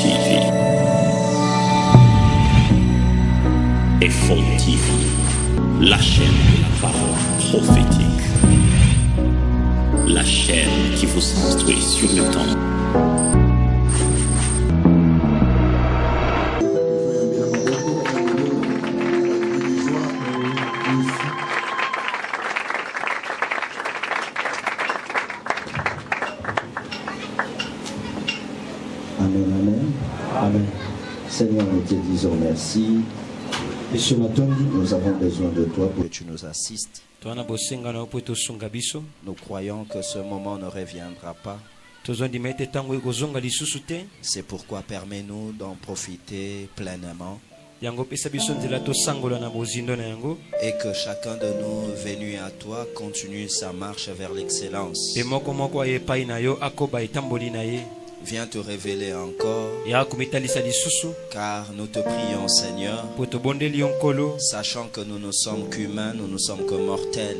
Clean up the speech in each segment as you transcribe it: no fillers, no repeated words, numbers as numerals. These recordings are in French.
TV. Effort TV, la chaîne de la parole prophétique. La chaîne qui vous instruit sur le temps. Amen, amen, amen. Seigneur, nous te disons merci. Et ce matin, nous avons besoin de toi pour que tu nous assistes. Nous croyons que ce moment ne reviendra pas. C'est pourquoi permets-nous d'en profiter pleinement. Et que chacun de nous, venu à toi, continue sa marche vers l'excellence. Viens te révéler encore, car nous te prions, Seigneur, sachant que nous ne sommes qu'humains, nous ne sommes que mortels.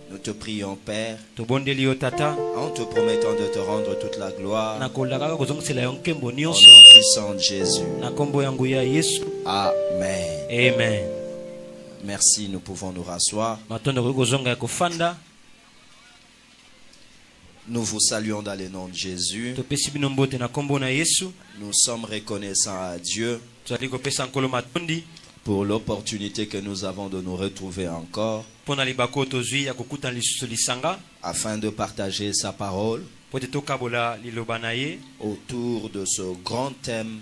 Nous te prions, Père, en te promettant de te rendre toute la gloire, au nom puissant de Jésus. Amen. Amen. Merci, nous pouvons nous rasseoir. Nous vous saluons dans le nom de Jésus. Nous sommes reconnaissants à Dieu pour l'opportunité que nous avons de nous retrouver encore afin de partager sa parole autour de ce grand thème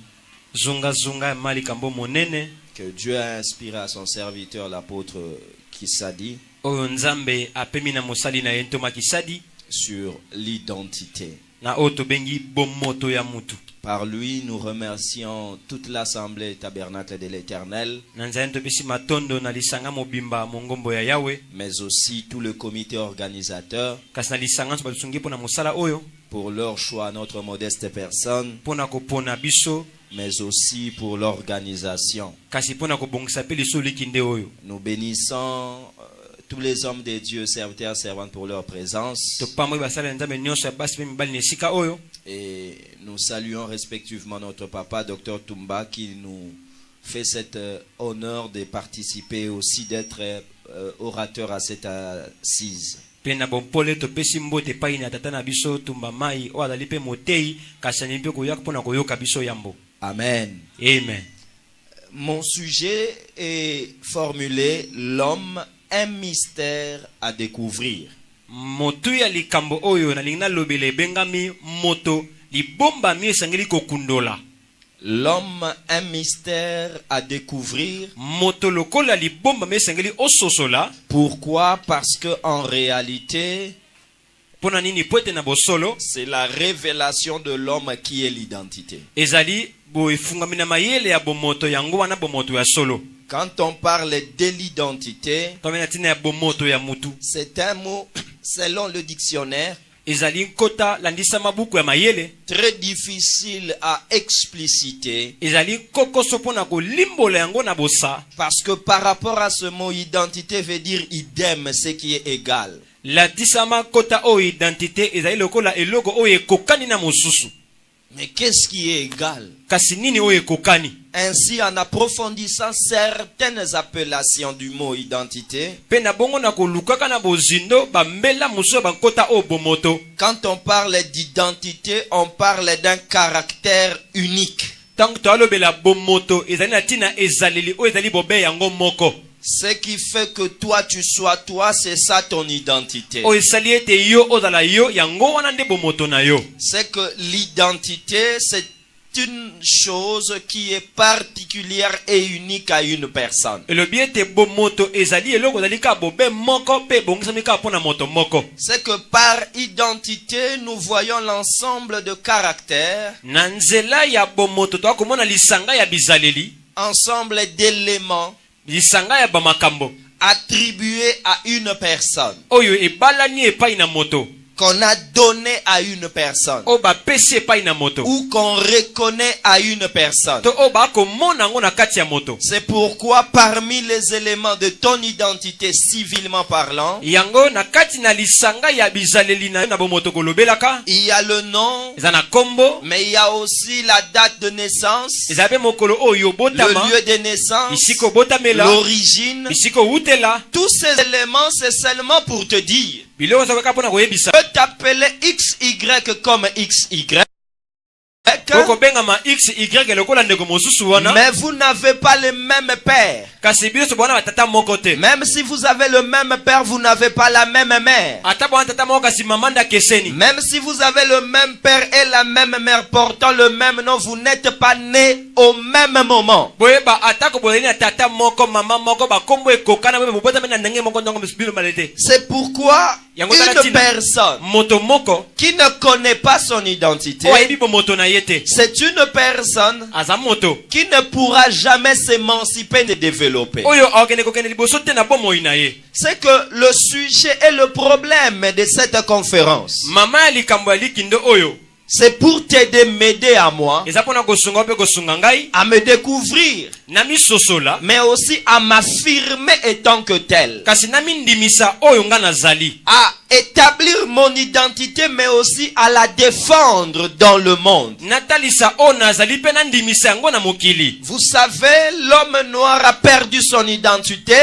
que Dieu a inspiré à son serviteur l'apôtre Kisadi sur l'identité. Par lui, nous remercions toute l'Assemblée Tabernacle de l'Éternel, mais aussi tout le comité organisateur pour leur choix à notre modeste personne, mais aussi pour l'organisation. Nous bénissons tous les hommes de Dieu, serviteurs, servantes pour leur présence. Et nous saluons respectivement notre papa, Dr Tumba, qui nous fait cet honneur de participer aussi, d'être orateur à cette assise. Amen. Amen. Mon sujet est formulé: l'homme, un mystère à découvrir. L'homme, un mystère à découvrir. Pourquoi? Parce que en réalité, c'est la révélation de l'homme qui est l'identité. Quand on parle de l'identité, c'est un mot, selon le dictionnaire, très difficile à expliciter. Parce que par rapport à ce mot, identité veut dire idem, ce qui est égal. Mais qu'est-ce qui est égal? Ainsi, en approfondissant certaines appellations du mot identité, quand on parle d'identité, on parle d'un caractère unique. Ce qui fait que toi tu sois toi, c'est ça ton identité. C'est que l'identité, c'est une chose qui est particulière et unique à une personne. C'est que par identité, nous voyons l'ensemble de caractères, ensemble d'éléments attribués à une personne. qu'on a donné à une personne ou qu'on reconnaît à une personne. C'est pourquoi parmi les éléments de ton identité civilement parlant, il y a le nom, mais il y a aussi la date de naissance, le lieu de naissance, l'origine. Tous ces éléments, c'est seulement pour te dire. Je peux t'appeler XY comme XY. Mais vous n'avez pas le même père. Même si vous avez le même père, vous n'avez pas la même mère. Même si vous avez le même père et la même mère portant le même nom, vous n'êtes pas nés au même moment. C'est pourquoi une personne qui ne connaît pas son identité, c'est une personne qui ne pourra jamais s'émanciper et développer. C'est que le sujet et le problème de cette conférence, c'est pour t'aider, m'aider à moi, à me découvrir, mais aussi à m'affirmer étant que tel, à établir mon identité, mais aussi à la défendre dans le monde. Vous savez, l'homme noir a perdu son identité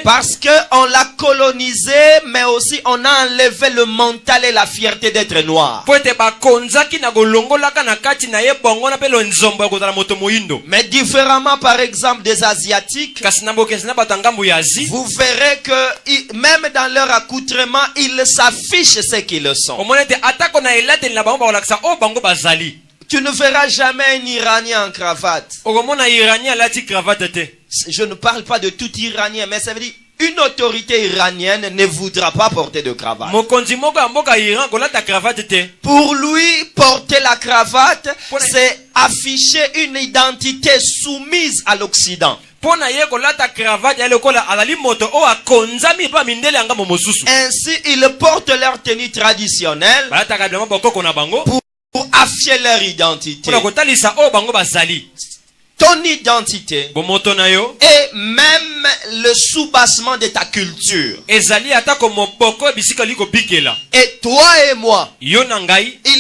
parce qu'on l'a colonisé, mais aussi on a enlevé le mental et la fierté d'être noir. Mais différemment par exemple des Asiatiques, vous verrez que même dans leur accoutrement, ils s'affichent ce qu'ils sont. Tu ne verras jamais un Iranien en cravate. Je ne parle pas de tout Iranien, mais ça veut dire une autorité iranienne ne voudra pas porter de cravate. Pour lui, porter la cravate, c'est afficher une identité soumise à l'Occident. Ainsi, ils portent leur tenue traditionnelle pour afficher leur identité. Ton identité et même le soubassement de ta culture. Et toi et moi, il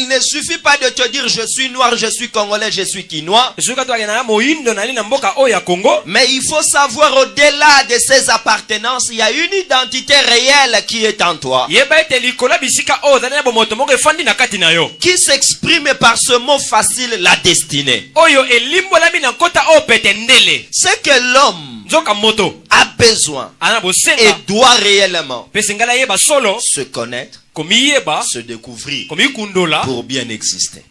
ne suffit pas de te dire je suis noir, je suis congolais, je suis quinois. Mais il faut savoir au-delà de ces appartenances, il y a une identité réelle qui est en toi, qui s'exprime par ce mot facile, la destinée. C'est que l'homme a besoin et doit réellement se connaître, se découvrir pour bien exister.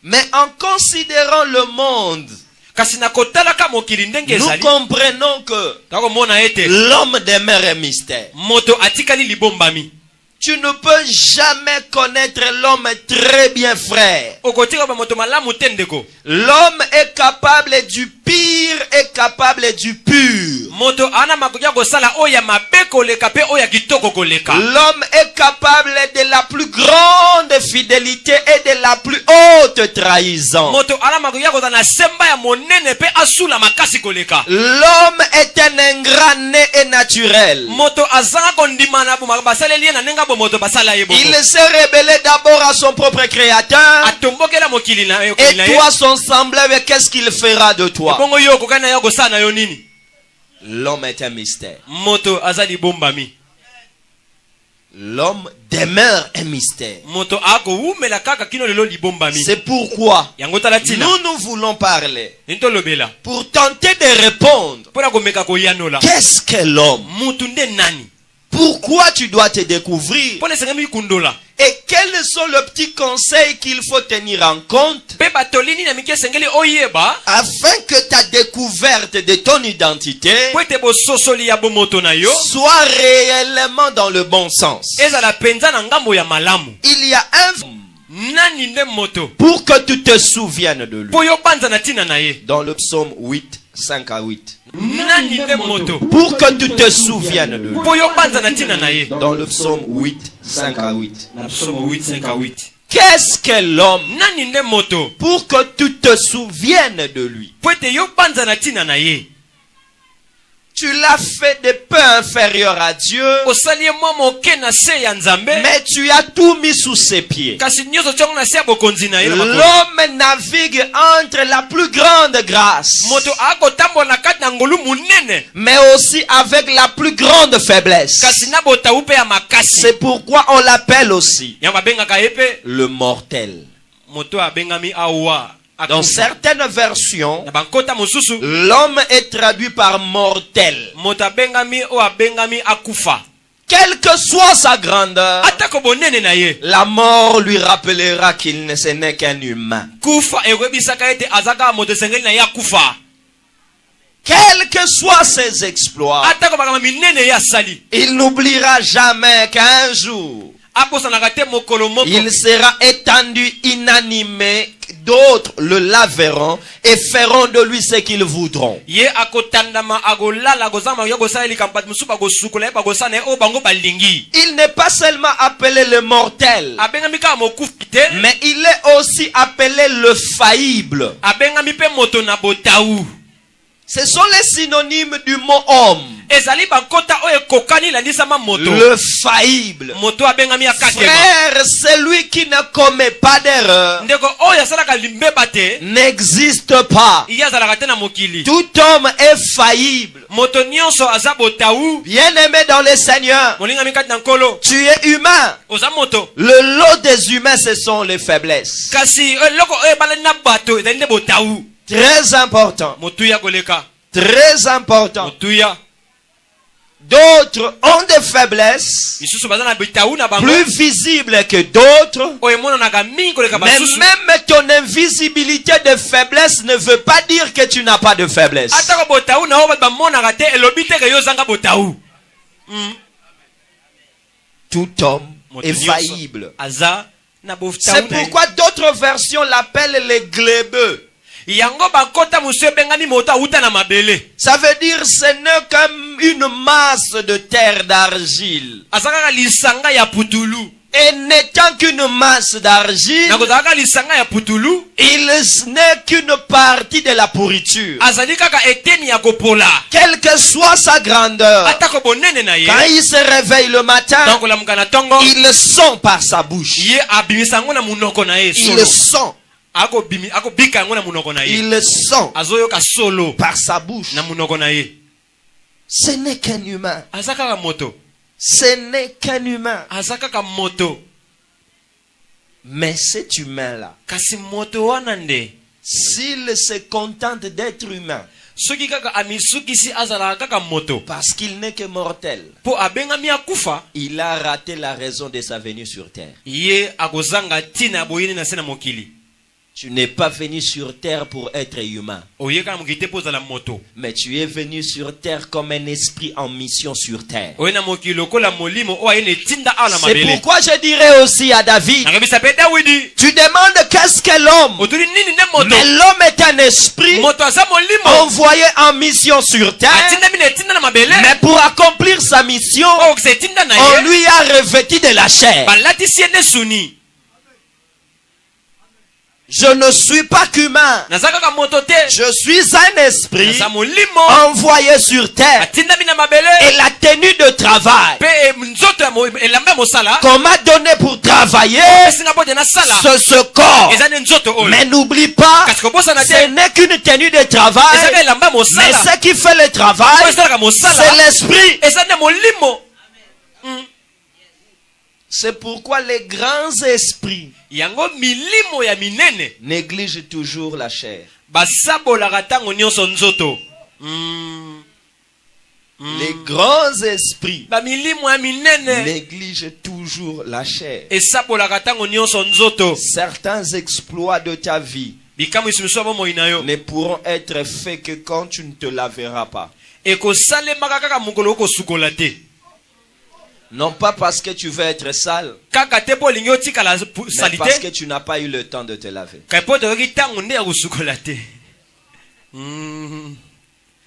Mais en considérant le monde, nous comprenons que l'homme demeure un mystère. Tu ne peux jamais connaître l'homme très bien, frère. L'homme est capable du pire et capable du pur. L'homme est capable de la plus grande fidélité et de la plus haute trahison. L'homme est un ingrat né et naturel. Il s'est rebellé d'abord à son propre créateur. Et toi, son semblable, qu'est-ce qu'il fera de toi? L'homme est un mystère. L'homme demeure un mystère. C'est pourquoi nous voulons parler pour tenter de répondre. Qu'est-ce que l'homme? Pourquoi tu dois te découvrir? Et quels sont les petits conseils qu'il faut tenir en compte afin que ta découverte de ton identité soit réellement dans le bon sens? Il y a un pour que tu te souviennes de lui. Dans le psaume 8, 5 à 8. Nani nde moto Pour que tu te souviennes de lui. po yo banza na tina na ye. Dans le psaume 8, 5 à 8. Na psaume 8 5 à 8. Qu'est-ce que l'homme? Nani nde moto Pour que tu te souviennes de lui. po ete yo banza na tina na ye. Tu l'as fait de peu inférieur à Dieu, Osali ye mwa moke na se ya Nzambe. mais tu as tout mis sous ses pieds. Kasi nyonso tiongo na se ya bokonzi na ye na makolo. L'homme navigue entre la plus grande grâce, Moto akotambola na kati na ngolu munene. mais aussi avec la plus grande faiblesse. Kasi na botawu pe ya makasi. C'est pourquoi on l'appelle aussi Ya babengaka ye pe le mortel. moto abengami awa. Dans certaines versions, Na bankota mosusu l'homme est traduit par mortel. moto abengami o abengami akufa. Quelle que soit sa grandeur, Atako bonene na ye. la mort lui rappellera qu'il ne ce n'est qu'un humain. Kufa ekwebisaka ete azaka moto sengeli na ye akufa. Quels que soient ses exploits, Atako bakama minene ya sali. il n'oubliera jamais qu'un jour, Aposanaka te mokolo moko. il sera étendu inanimé. D'autres le laveront et feront de lui ce qu'ils voudront. Ye akotandama agolala gozama yo gosala likampat musuba gosukola ba gosana o bango balingi. Il n'est pas seulement appelé le mortel, Abengami ka mokufi te. mais il est aussi appelé le faillible. Abengami pe moto na botawu. Ce sont les synonymes du mot homme. Ezali bankota o ekokani landisama moto. Le faillible. Moto abengami akatema. Frère, celui qui ne commet pas d'erreur Ndeko o yasalaka limbeba te. n'existe pas. Iya zalaka te na mokili. Tout homme est faillible. Moto nyonso aza botawu. Bien-aimé dans le Seigneur, Molingami kati na nkolo. tu es humain. Oza moto. Le lot des humains, ce sont les faiblesses. Kasi loko o ebala na bato ezali nde botawu. Très important. Motuya koleka. Très important. Motuya. D'autres ont des faiblesses Misusu baza na botawu na bango. plus visibles que d'autres. O emonanaka mingi koleka Mais basusu. même ton invisibilité de faiblesse ne veut pas dire que tu n'as pas de faiblesse. Atako botawu na o bato bamonaka te elobi te ke yo zanga botawu. Tout homme Moto est nyonso faillible. aza na botawu C'est na ye. pourquoi d'autres versions l'appellent les glébeux. Yango bakota musu ebengami moto awuta na mabele. Ça veut dire ce n'est comme une masse de terre d'argile. Azaka lisanga ya putulu. Et n'étant qu'une masse d'argile, Na kozaka lisanga ya putulu. il n'est qu'une partie de la pourriture. Azali kaka eteni ya kopola. Quelle que soit sa grandeur, Atako bonene na ye. quand il se réveille le matin, Donc la mukana tongo. il le sent par sa bouche. Ye abimisango na munoko na ye Il solo. le sent. Ako bika yango na munoko na ye. Il le sent Azoyoka solo par sa bouche. na munoko na ye. Ce n'est qu'un humain. Azaka ka moto. Ce n'est qu'un humain. Azaka ka moto. Mais cet humain-là, Kasi moto wana nde. s'il se contente d'être humain, Soki kaka amisukisi azala kaka moto. parce qu'il n'est que mortel, Po abengami akufa. il a raté la raison de sa venue sur terre. Ye akozanga tina boyini na sena mokili. Tu n'es pas venu sur terre pour être humain, Oyeka mokite poza la moto. mais tu es venu sur terre comme un esprit en mission sur terre. Oyena mokili lokola molimo o ayene tinda ala C'est mabele. pourquoi je dirais aussi à David, Nakabisa pe Dawidi. tu demandes qu'est-ce que l'homme? Otuli nini ne moto. Mais l'homme est un esprit Moto aza molimo. envoyé en mission sur terre, Atinda mine tinda na mabele. mais pour accomplir sa mission, O kse tinda na on ye. lui a revêtu de la chair. Balati siene suni. Je ne suis pas qu'humain. Nazaka ka moto te. Je suis un esprit Naza molimo. envoyé sur terre. Atinda mina mabele. Et la tenue de travail Pe nzoto ya elamba mosala. qu'on m'a donné pour travailler, Singa bote na sala. c'est ce corps. Eza ne nzoto oyo. Mais n'oublie pas, Kasi kobosa na te. ce n'est qu'une tenue de Eza ka travail. elamba Mais mosala. ce qui fait le Po travail, esalaka mosala. c'est l'esprit. Eza ne molimo. C'est pourquoi les grands esprits Yango milimo ya minene. négligent toujours la chair. Basabolaka ntango nyonso nzoto. Les grands esprits Bamilimo ya minene. négligent toujours la chair. Esabolaka ntango nyonso nzoto. Certains exploits de ta vie Bikamu isimiso ya bomoi na yo. ne pourront être faits que quand tu ne te laveras pas. Ekosalemaka kaka mokolo okosukola te. Non pas parce que tu veux être sale, Kaka te po olingi otikala mais sali parce te. que tu n'as pas eu le temps de te laver. Kai po toyoki ntango nde ya kosukola te.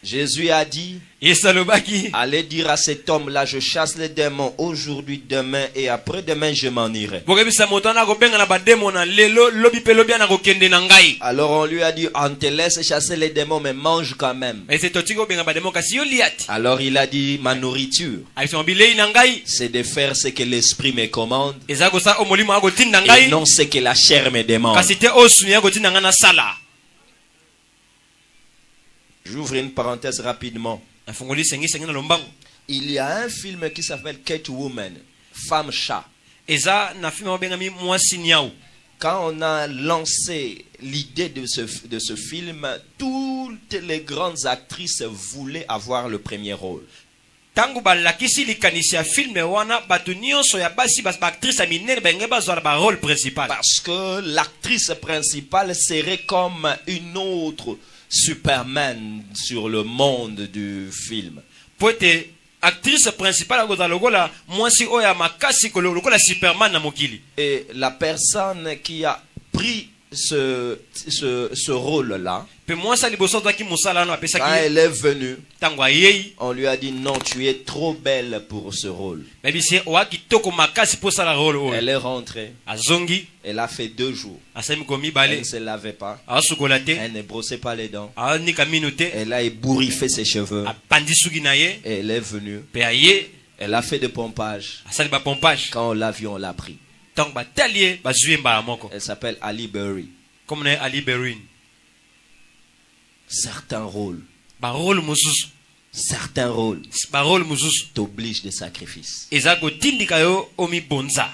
Jésus a dit, Yesu alobaki allez dire à cet homme-là, je chasse les démons aujourd'hui, demain et après-demain, je m'en irai. bokebisa moto wana kobenga na bademo na lelo lobi pe lobi ana kokende na ngai. Alors on lui a dit, on te laisse chasser les démons, mais mange quand même. Ese totiki kobenga bademo kasi yo liati. Alors il a dit, ma nourriture, Aisema bilei na ngai c'est de faire ce que l'esprit me commande eza kosa omolimo akotinda et ngai non ce que la chair me demande. kasi te osuni akotinda ngai na sala. J'ouvre une parenthèse rapidement. Afungoli sengi sengi na lombango. Il y a un film qui s'appelle Catwoman, Femme Chat. Eza na film obengami mwasi nyau. Quand on a lancé l'idée de ce film, toutes les grandes actrices voulaient avoir le premier rôle. Tangu balakisi likanisi ya film wana batu nyonso ya basi bas actrice minene benge bazwa ba rôle principal. Parce que l'actrice principale serait comme une autre Superman sur le monde du film. Poete actrice principale akoza lokola mwasi oya makasi ko lokola Superman na mokili. Et la personne qui a pris ce rôle-là, Pe mwasi liboso zaki musala na apesa quand ki elle est venue, tangu ayei on lui a dit non, tu es trop belle pour ce rôle. mebi se oa kitoko makasi po sala rôle oyo. Elle est rentrée, Azongi elle a fait 2 jours. asami komi Elle bale ne se lavait pas, asukola te elle ne brossait pas les dents, anika minu te elle a ébouriffé ses cheveux. apandi suki na ye Et elle est venue, pe aye elle a fait de pompage. asali ba pompage Quand on l'a vu, on l'a pris. tangu batali ye bazwi ye mbala moko Elle s'appelle Ali Berry. comme na Ali Berwin. Certains rôles Barole mususu barôles t'obligent de sacrifice. eza kotindika yo omi bonza.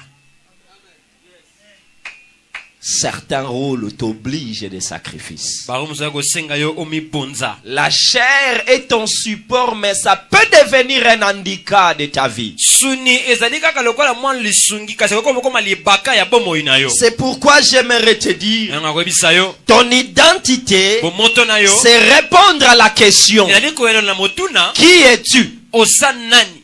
Certains rôles t'obligent de sacrifice. Barole mususu kosenga yo omi bonza. La chair est ton support, mais ça peut devenir un handicap de ta vie. Suni ezali kaka lokola mwa lisungi kasi koma libaka ya bomoi na yo. C'est pourquoi j'aimerais te dire, Nga kwebisa yo ton identité, bomoto na yo c'est répondre à la question, ezali koyela na motuna qui es-tu? oza nani?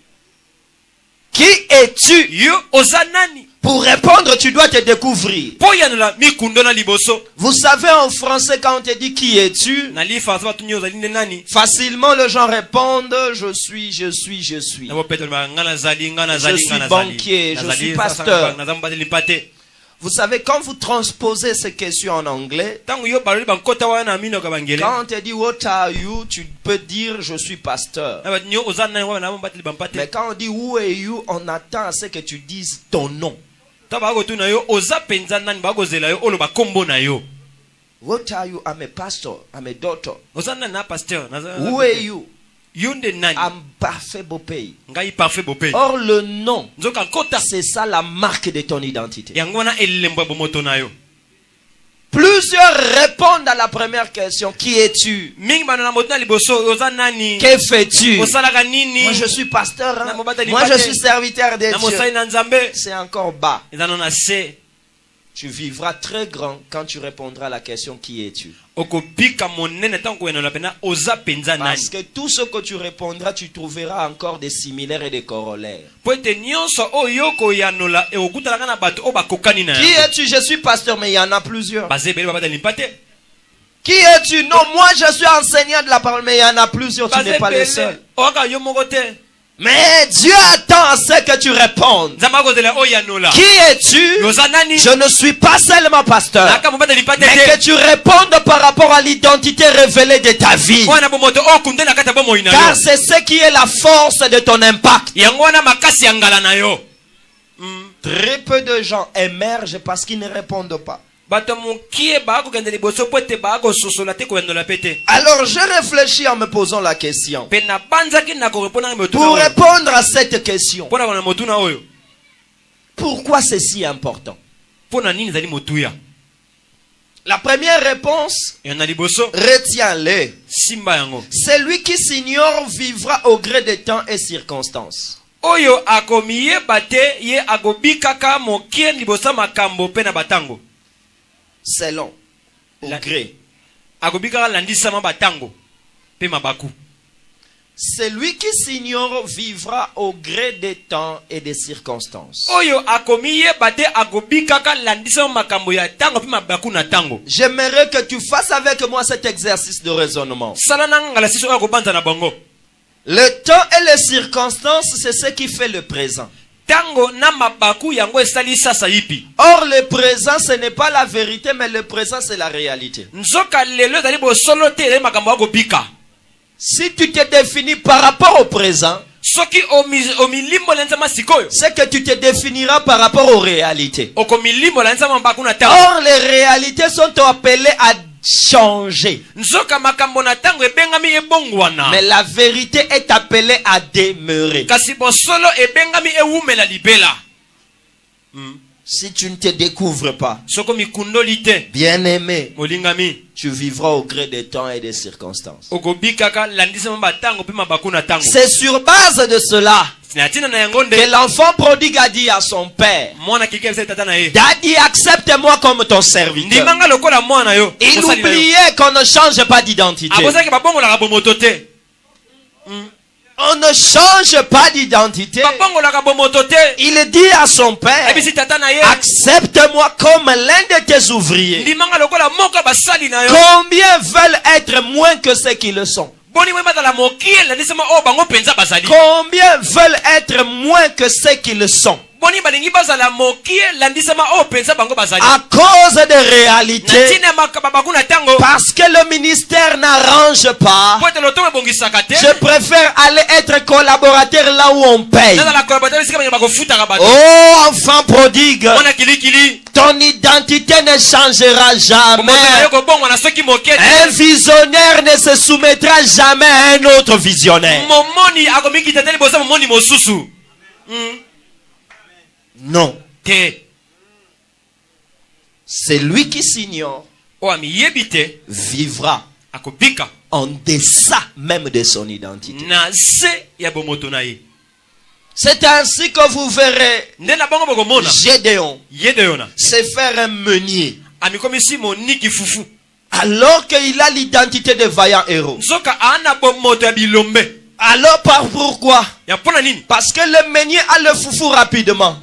Qui es-tu? Yo oza nani? Pour répondre, tu dois te découvrir. Po yanela mikundo na liboso. Vous savez, en français, quand on te dit qui es-tu, Na li français batunyo ozali nde nani? facilement les gens répondent, je suis. Na bo peto ba ngana zali ngana Je zali suis ngana zali. banquier, je suis pasteur. Na zambo bateli pate. Vous savez, quand vous transposez ces questions en anglais, Tangu yo baloli bankota wana mino ka bangele. quand on te dit what are you, tu peux dire je suis pasteur. Na batunyo oza nani wana na bateli bampate. Mais quand on dit who are you, on attend à ce que tu dises ton nom. Taba ko tuna yo oza penza nani ba kozela yo olo ba kombo na yo. What are you? I'm a pastor. I'm a daughter. Oza nani na pasteur? Who are you? Yo nde nani? I'm Parfait Bopei. Ngai parfait bopé. Or le nom, Nzoka nkota. c'est ça la marque de ton identité. Yango wana elembo bomoto na yo. Plusieurs répondent à la première question. Qui es-tu? Mingi bana na motuna liboso oza nani? Que fais-tu? Osalaka nini? Moi je suis pasteur. Na Hein? mobata Moi je lipate. suis serviteur de Na mosai Dieu. na nzambe. C'est encore bas. Ezano na se. Tu vivras très grand quand tu répondras à la question qui es-tu. Okopika monene tango enola pena oza penza nani? Parce que tout ce que tu répondras, tu trouveras encore des similaires et des corollaires. Po ete nyonso oyo koyanola ekokutalaka na bato oyo bakokani na Qui yango. es-tu? Je suis pasteur, mais il y en a plusieurs. Baze ebele babateli mpate. Qui es-tu? Non, moi je suis enseignant de la parole, mais il y en a plusieurs, tu Baze n'es pas le ebele seul. oyoka yo moko te. Mais Dieu attend à ce que tu répondes. Nzambe akozela oyo yanola. Qui es-tu? Yoza nani? Je ne suis pas seulement pasteur, Naka mobateli mpate mais que te. tu répondes par rapport à l'identité révélée de ta vie. Wana bomoto okunde na kati ya bomoi na Car yo. c'est ce qui est la force de ton impact. Yango wana makasi ya ngala na yo. Très peu de gens émergent parce qu'ils ne répondent pas. Bato mokie bakokende liboso po ete bakososola te koyanola pe te. Alors je réfléchis en me posant la question. Pe na banzaki na korepondaka motuna Pour oyo. répondre à cette question, Pona kona motuna oyo. pourquoi c'est si important? Pona nini ezali motuya? La première réponse, Yana liboso retiens-le. simba yango. Celui qui s'ignore vivra au gré des temps et circonstances. Oyo akomiyeba te ye akobikaka mokie liboso makambo pe na batango. Selon, au gré. Akobikaka landisama batango pe mabaku. Celui qui s'ignore vivra au gré des temps et des circonstances. Oyo akomiye bate agobikaka landisa makambo ya tango pima bakuna tango. J'aimerais que tu fasses avec moi cet exercice de raisonnement. Salananga la siso akobanza na bongo. Le temps et les circonstances, c'est ce qui fait le présent. Tango na mabaku yango esali sasa yipi. Or, le présent, ce n'est pas la vérité, mais le présent, c'est la réalité. Nzoka lelo zali bo solo te le makambo agobika. Si tu te définis par rapport au présent, Soki omilimbo lenzama sikoyo. c'est que tu te définiras par rapport aux réalités. Okomilimbo lenzama bakuna tango. Or, les réalités sont appelées à changer. Nzoka makambo na tango ebengami ebongwana. Mais la vérité est appelée à demeurer. Kasi bo solo ebengami ewumela libela. Si tu ne te découvres pas, Soko mikundolite. bien-aimé, Molingami. tu vivras au gré des temps et des circonstances. Okobikaka landisa matango pima bakuna tango. C'est sur base de cela Sinatina na yangonde. que l'enfant prodigue a dit à son père, Mwana kike mse tata na ye. Daddy, accepte-moi comme ton serviteur. Ndimanga lokola mwana yo. Il oubliait qu'on ne change pas d'identité. Abosaki babongo la bomoto te. On ne change pas d'identité. Babongo la bomoto te. Il dit à son père, Ebisi tata na ye. accepte-moi comme l'un de tes ouvriers. Ndimanga lokola moka basali na yo. Combien veulent être moins que ceux qui le sont? Boni mwe bata la mokie landisema o bango penza bazali. Combien veulent être moins que ceux qui le sont? Boni balingi bazala mokie landisema o penza bango bazali. À cause des réalités. Natina makabakuna tango. Parce que le ministère n'arrange pas. Pote loto bongisaka te. Je préfère aller être collaborateur là où on paye. Nana la collaborateur sika bako futa ka bato. Oh, enfant prodigue. Mwana kilikili. Ton identité ne changera jamais. Un visionnaire ne se soumettra jamais à un autre visionnaire. Non. C'est lui qui s'ignore vivra en deçà même de son identité. C'est ainsi que vous verrez Gédéon se faire un meunier alors qu'il a l'identité de vaillant héros. Alors pourquoi? Parce que le meunier a le foufou rapidement.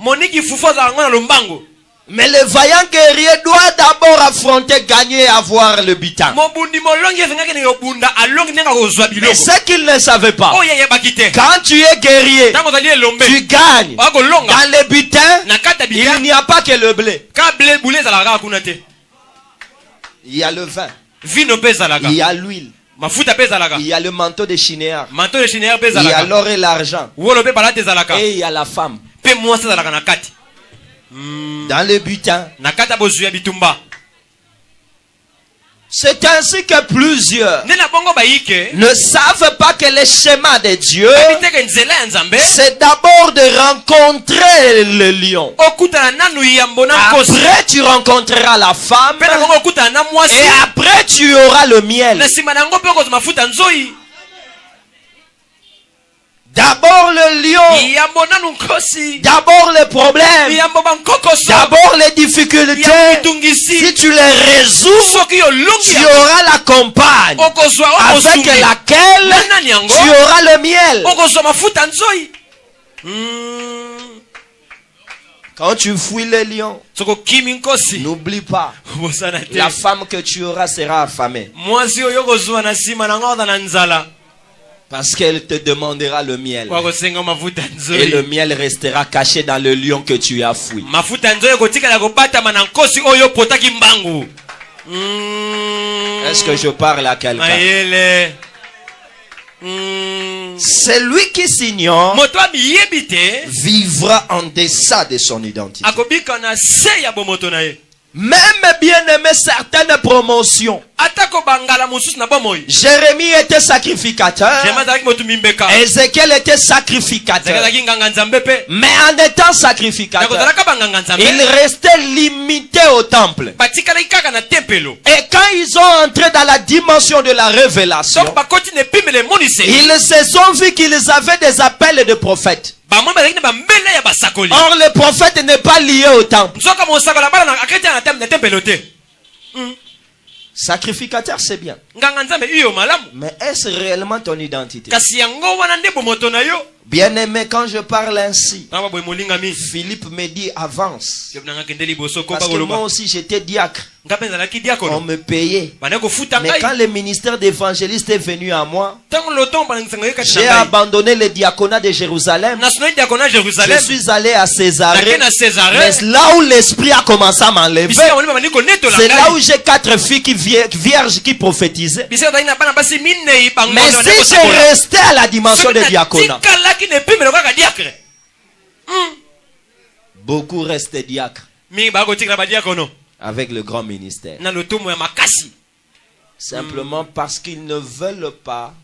Mais le vaillant guerrier doit d'abord affronter, gagner et avoir le butin. Mais ce qu'il ne savait pas, quand tu es guerrier, tu gagnes. Dans le butin, il n'y a pas que le blé. Il y a le vin. Il y a l'huile. Il y a le manteau de chinéar. Il y a l'or et l'argent. Et il y a la femme. Dans le butin. C'est ainsi que plusieurs ne savent pas que le schéma de Dieu, c'est d'abord de rencontrer le lion. Après, tu rencontreras la femme. Et après, tu auras le miel. D'abord le lion, d'abord les problèmes, d'abord les difficultés. Si tu les résous, tu auras la compagne avec laquelle tu auras le miel. Quand tu fuis le lion, n'oublie pas, la femme que tu auras sera affamée. Parce qu'elle te demandera le miel. Et le miel restera caché dans le lion que tu as fui. Est-ce que je parle à quelqu'un? Celui qui s'ignore vivra en deçà de son identité. Même bien aimé certaines promotions. Jérémie était sacrificateur. Ézéchiel était sacrificateur. Mais en étant sacrificateur, il restait limité au temple. Et quand ils ont entré dans la dimension de la révélation, ils se sont vus qu'ils avaient des appels de prophètes. Or le prophète n'est pas lié au temple. Sacrificateur, c'est bien. nganga nzambe iyo malamu. Mais est-ce réellement ton identité? Kasi yango wana nde bomoto na yo. Bien-aimé, quand je parle ainsi, Tamba boy molingami. Philippe me dit avance. Yo nanga kendeli boso ko Parce ba que moi goloba. aussi j'étais diacre. Ngapenza la On kidiakono. me payait. Bana ko futa Mais ngai. quand le ministère d'évangéliste est venu à moi, Tango loton bana ngisanga yeka j'ai tsanga. abandonné le diaconat de Jérusalem. National diaconat Jérusalem. Je suis allé à Césarée. Nakena Mais Césarée. là où l'esprit a commencé à m'enlever, Bisi wali mama niko neto la c'est là où ngai. j'ai 4 filles vierges qui prophétisaient. Bisi wali bana basi minne ibango. Mais si j'ai resté à la dimension de diaconat, Kala ki ne pime loka diacre. beaucoup restent diacres Mi ba ko tikra ba diakono. avec le grand ministère. Na lotomo ya makasi. Simplement parce qu'ils ne veulent pas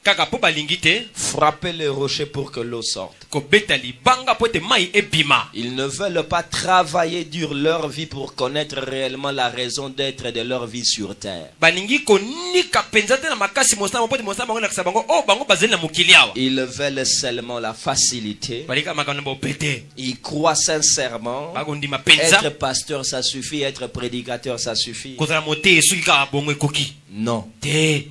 Kaka po balingi te. frapper le rocher pour que l'eau sorte. Ko beta libanga po te mai ebima. Ils ne veulent pas travailler dur leur vie pour connaître réellement la raison d'être de leur vie sur terre. Balingi ko nika penza te na makasi mosama po te mosama bango na kisabango. Oh bango bazeli na mokili awa. Ils veulent seulement la facilité. Balika makano bo pete. Ils croient sincèrement. Bago ndima penza. Être pasteur, ça suffit. Être prédicateur, ça suffit. Ko za mote suki ka bongo ekoki. Non. Te.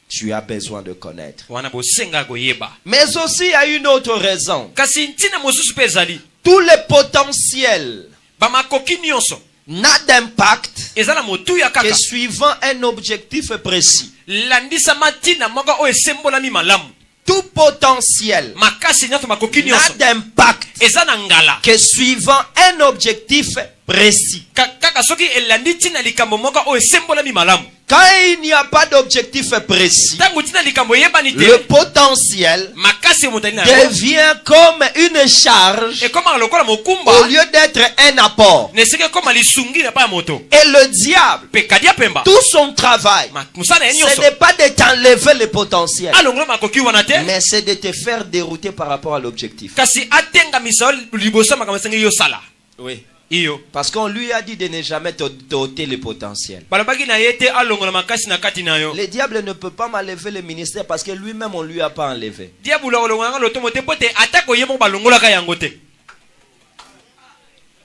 Tu as besoin de connaître. Wana bo senga ko yeba. Mais aussi, il y a une autre raison. Kasi ntina mosusu pe ezali. Tout le potentiel Ba makoki nyonso. n'a d'impact Ezala motu ya que kaka. suivant un objectif précis. Landisa matina moko o esembola mi malamu. Tout potentiel Makasi nyonso makoki n'a nyonso. d'impact Ezana ngala. que suivant un objectif précis. Kaka soki elandi tina likambo moko o esembola mi malamu. Quand il n'y a pas d'objectif précis, Tango tina likambo yebani te. le potentiel Makasi motali na. devient comme une charge Et comme lokola mokumba. au lieu d'être un apport. Ne seke comme lisungi na pa moto. Et le diable, Pe kadia pemba. tout son travail, Musana ce nyonso. n'est pas de t'enlever le potentiel, Alongolo makoki wana te. mais c'est de te faire dérouter par rapport à l'objectif. Kasi atenga misao liboso makambo sengi yo sala. Oui. Iyo. Parce qu'on lui a dit de ne jamais t'ôter le potentiel. Balabaki na yete alongola makasi na kati na yo. Le diable ne peut pas m'enlever le ministère parce que lui-même on lui a pas enlevé. Diabula olongola lotomo te pote atako yemo balongola ka yango te.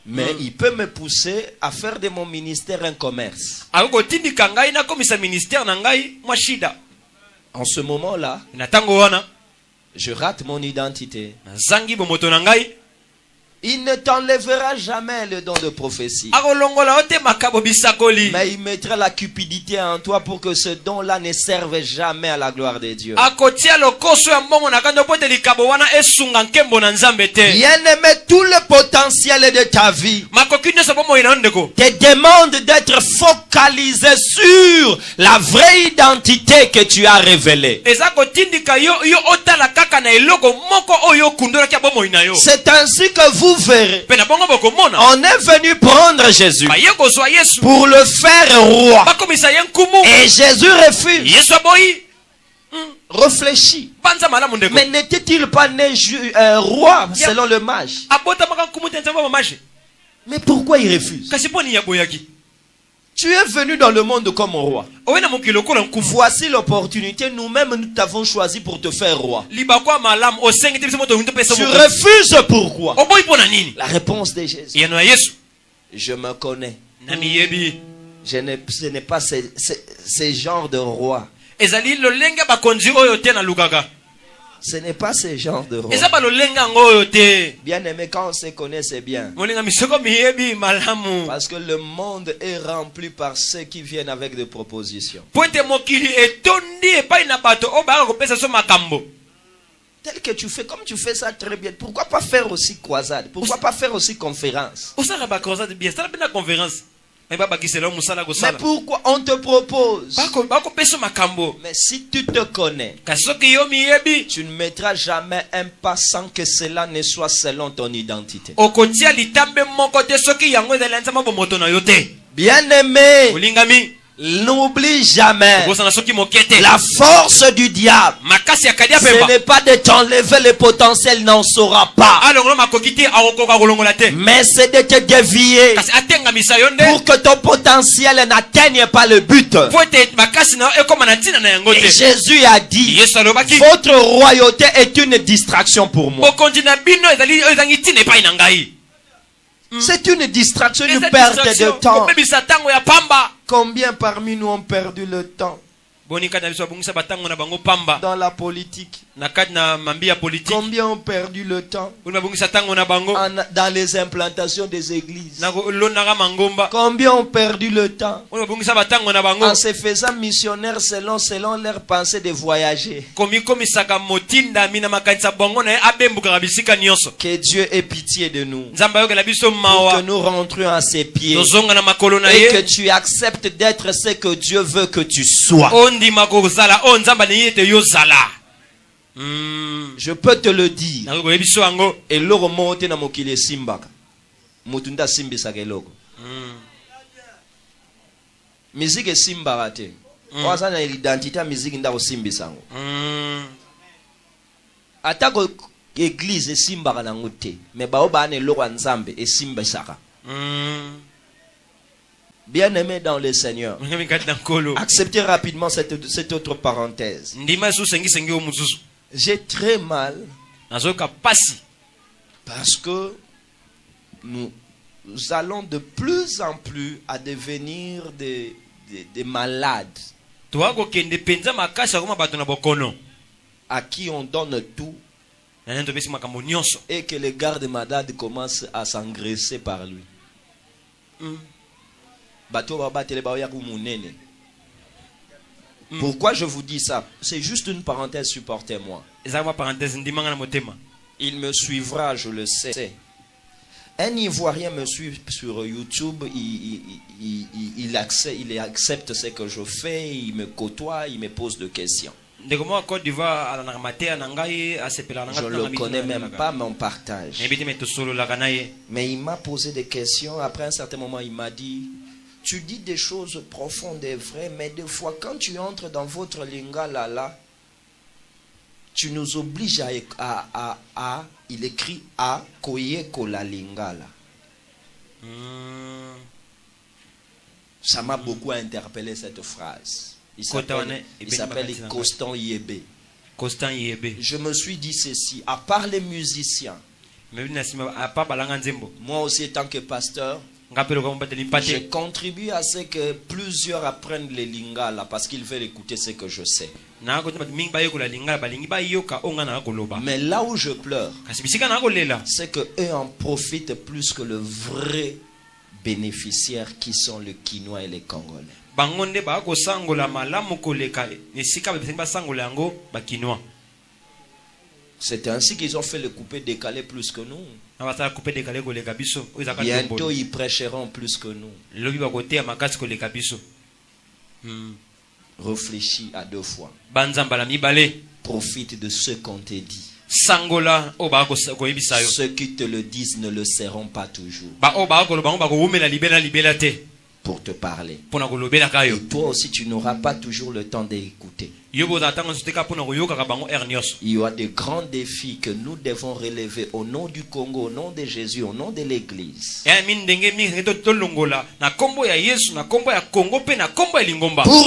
Mais il peut me pousser à faire de mon ministère un commerce. Ako tindika ngai na komisa ministère na ngai mwa shida. En ce moment-là, Na tango wana je rate mon identité. zangi bomoto na ngai. Il ne t'enlèvera jamais le don de prophétie. Ako longola ote makabo bisakoli. Mais il mettra la cupidité en toi pour que ce don-là ne serve jamais à la gloire de Dieu. Ako tia lokoso ya mbongo na kando pote likabo wana esunga nkembo na nzambe te. Bien-aimé, tout le potentiel de ta vie Makoki nyonso bomo ina ndeko. te demande d'être focalisé sur la vraie identité que tu as révélée. Eza kotindika yo otala kaka na eloko moko oyo kundola kia bomo ina yo. C'est ainsi que vous verrez. Pe na bongo bokomona. On est venu prendre Jésus Ba ye kozwa Yesu. pour le faire roi. Bakomisa ye nkumu. Et Jésus refuse. Yesu aboyi. Réfléchis. Banza malamu ndeko. Mais n'était-il pas né roi selon le mage? Abota maka nkumu te nzamba mamaje. Mais pourquoi il refuse? Kasi poni ya boyaki. Tu es venu dans le monde comme roi. Owena mokilo kola nkumu. Voici l'opportunité. Nous-mêmes, nous t'avons choisi pour te faire roi. Libakwa malamu osengi te biso moto nto pesa Tu moko. refuses pourquoi? Oboyi pona nini? La réponse de Jésus. Yano ya Yesu. Je me connais. Na miyebi. Ce n'est pas ce genre de roi. Ezali lolenga bakonzi oyo te na lukaka. Ce n'est pas ce genre de roi. Eza ba lolenga ngo oyo te. Bien aimé, quand on se connaît, c'est bien. Molenga misoko miyebi malamu. Parce que le monde est rempli par ceux qui viennent avec des propositions. Pointe mokili etondi epai na bato o ba ko pesa so makambo. Tel que tu fais, comme tu fais ça très bien, pourquoi pas faire aussi croisade? Pourquoi pas faire aussi conférence? Osaka ba croisade bien, ça la conférence. Mais ba bakisela musala go Mais sala. pourquoi on te propose? Bako pesa makambo. Mais si tu te connais, Kasoki yo miyebi. tu ne mettras jamais un pas sans que cela ne soit selon ton identité. Okotia litambe moko te soki yango ezali nzamba bomoto na yo te. Bien-aimé, Olingami. n'oublie jamais Bosana soki mokete. la force du diable. Makasi ya kadia Ce pemba. n'est pas de t'enlever le potentiel, n'en saura pas. Alongolo makokiti awokoka kolongola te. Mais c'est de te dévier Kasi atenga misayo nde. pour que ton potentiel n'atteigne pas le but. Poete makasi na ekoma na tina na yango Et te. Jésus a dit, Yesu alobaki. votre royauté est une distraction pour moi. Bokonzi na bino ezangi tina epai na ngai. C'est une distraction, une Eza perte de distraction. temps. Kobebisa tango ya pamba. Combien parmi nous ont perdu le temps dans la politique? Combien ont perdu le temps dans les implantations des églises? Combien ont perdu le temps en se faisant missionnaires selon leur pensée de voyager? Que Dieu ait pitié de nous, pour que nous rentrions à ses pieds et que tu acceptes d'être ce que Dieu veut que tu sois. Je peux te le dire. Et l'oro monte na mokile simbaka. Mutunda simbisa ke logo. Musique simbaka te. Oza na identité musique ndako simbisango. Atako église simbaka na ngote. Mais ba oba ne loko nzambe e simbisaka. Bien-aimé dans le Seigneur, acceptez rapidement cette autre parenthèse. J'ai très mal parce que nous allons de plus en plus à devenir des malades à qui on donne tout et que les gardes-malades commencent à s'engraisser par lui. Pourquoi je vous dis ça? C'est juste une parenthèse, supportez-moi. Il me suivra, je le sais. Un Ivoirien me suit sur YouTube, il accepte ce que je fais, il me côtoie, il me pose des questions. Je ne le connais même pas, mais on partage. Mais il m'a posé des questions. Après un certain moment, il m'a dit: tu dis des choses profondes et vraies, mais des fois, quand tu entres dans votre lingala là, tu nous obliges à il écrit à koyeko la lingala. Ça m'a beaucoup interpellé cette phrase. Il s'appelle Constant Yébé. Je me suis dit ceci: à part les musiciens, moi aussi, en tant que pasteur, je contribue à ce que plusieurs apprennent les lingala parce qu'ils veulent écouter ce que je sais. Mais là où je pleure, c'est qu'eux en profitent plus que le vrai bénéficiaire qui sont les Kinois et les Congolais. C'est ainsi qu'ils ont fait le coupé-décalé plus que nous. Bientôt ils prêcheront plus que nous. Réfléchis à deux fois. Profite de ce qu'on te dit. Ceux qui te le disent ne le seront pas toujours pour te parler. Et toi aussi, tu n'auras pas toujours le temps d'écouter. Il y a de grands défis que nous devons relever au nom du Congo, au nom de Jésus, au nom de l'Église. Pour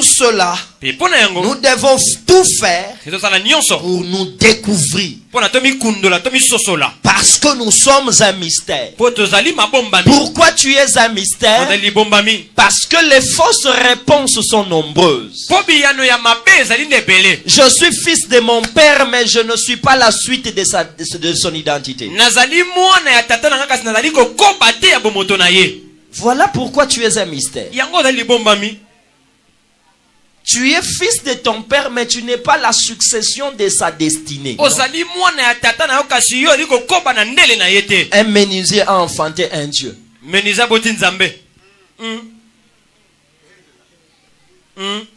cela, nous devons tout faire pour nous découvrir. Parce que nous sommes un mystère. Pourquoi tu es un mystère? Parce que les fausses réponses sont nombreuses. Je suis fils de mon père, mais je ne suis pas la suite de son identité. Voilà pourquoi tu es un mystère. Tu es fils de ton père, mais tu n'es pas la succession de sa destinée. Un menuisier a enfanté un Dieu.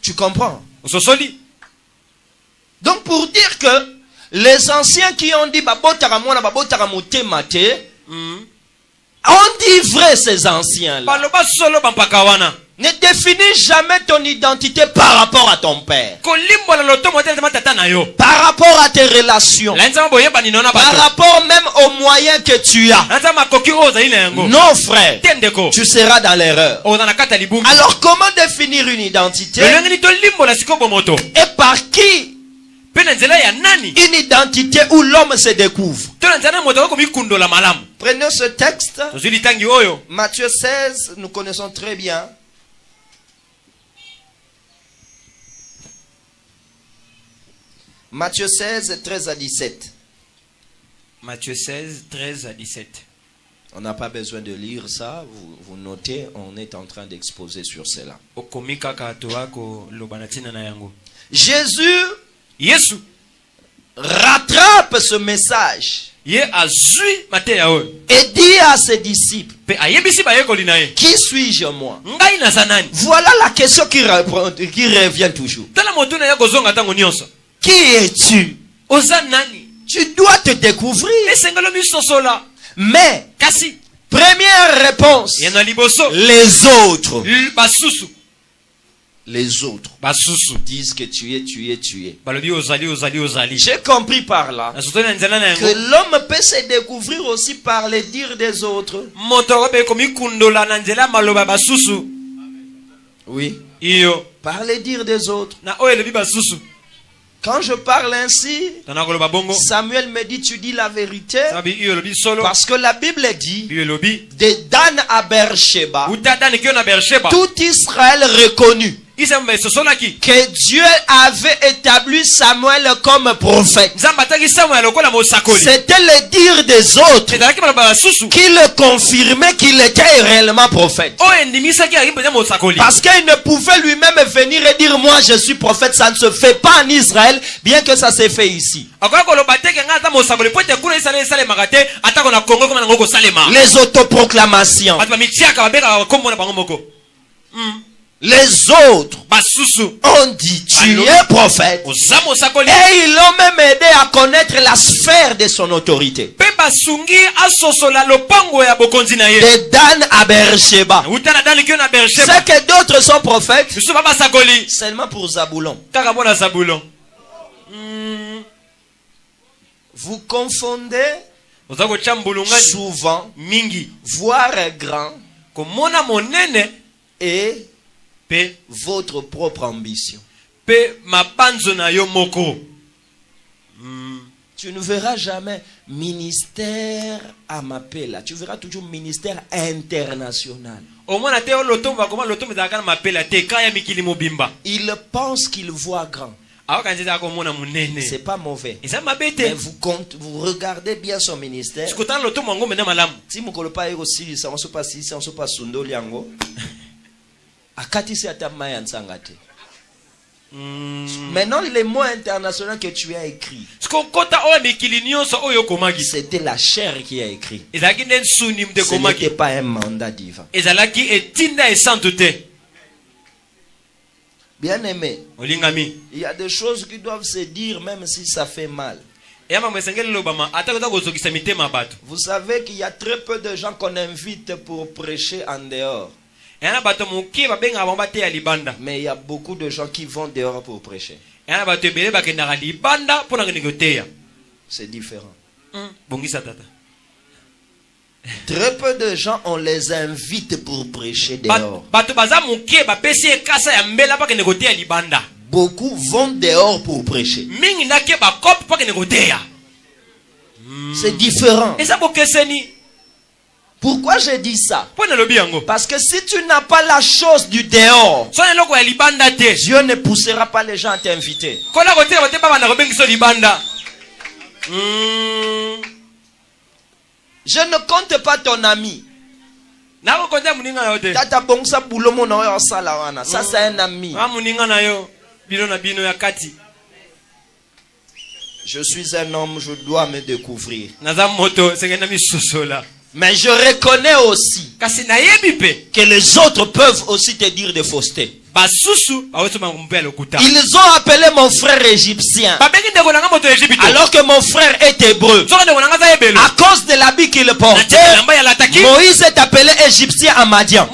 Tu comprends? Donc pour dire que les anciens qui ont dit on dit vrai, ces anciens là. Ne définis jamais ton identité par rapport à ton père, par rapport à tes relations, par rapport même aux moyens que tu as. Non frère, tu seras dans l'erreur. Alors comment définir une identité? Et par qui? Une identité où l'homme se découvre. Prenons ce texte, Matthieu 16, nous connaissons très bien. Matthieu 16, 13 à 17. Matthieu 16, 13 à 17. On n'a pas besoin de lire ça. Vous notez, on est en train d'exposer sur cela. Jésus rattrape ce message et dit à ses disciples, qui suis-je moi? Voilà la question qui revient toujours. Qui es-tu? Tu dois te découvrir. Mais, première réponse, les autres. Les autres disent que tu es. J'ai compris par là que l'homme peut se découvrir aussi par les dires des autres. Oui. Par les dires des autres. Quand je parle ainsi, Samuel me dit, tu dis la vérité. Parce que la Bible dit, de Dan à Beersheba, tout Israël reconnut que Dieu avait établi Samuel comme prophète. C'était le dire des autres qui le confirmait qu'il était réellement prophète. Parce qu'il ne pouvait lui-même venir et dire, moi je suis prophète. Ça ne se fait pas en Israël, bien que ça s'est fait ici. Les autoproclamations. Les autres ont dit, tu es prophète. Et ils l'ont même aidé à connaître la sphère de son autorité. De Dan à Beersheba. C'est que d'autres sont prophètes seulement pour Zaboulon. Vous confondez souvent voir grand et votre propre ambition. Tu ne verras jamais ministère à Mapela. Tu verras toujours ministère international. Il pense qu'il voit grand. C'est pas mauvais. Mais vous regardez bien son ministère. Si vous ne pas aussi, ça ne se passe ici, ça ne se passe Liango. Maintenant, les mots internationaux que tu as écrits, c'était la chair qui a écrit. Ce n'était pas un mandat divin. Bien aimé, il y a des choses qui doivent se dire même si ça fait mal. Vous savez qu'il y a très peu de gens qu'on invite pour prêcher en dehors. Mais il y a beaucoup de gens qui vont dehors pour prêcher. C'est différent. Très peu de gens, on les invite pour prêcher dehors. Beaucoup vont dehors pour prêcher. C'est différent. Pourquoi j'ai dit ça? Parce que si tu n'as pas la chose du dehors, Dieu ne poussera pas les gens à t'inviter. Je ne compte pas ton ami. Ça c'est un ami. Je suis un homme, je dois me découvrir. Mais je reconnais aussi que les autres peuvent aussi te dire des faussetés. Ils ont appelé mon frère égyptien alors que mon frère est hébreu. À cause de l'habit qu'il portait, Moïse est appelé égyptien à Madian.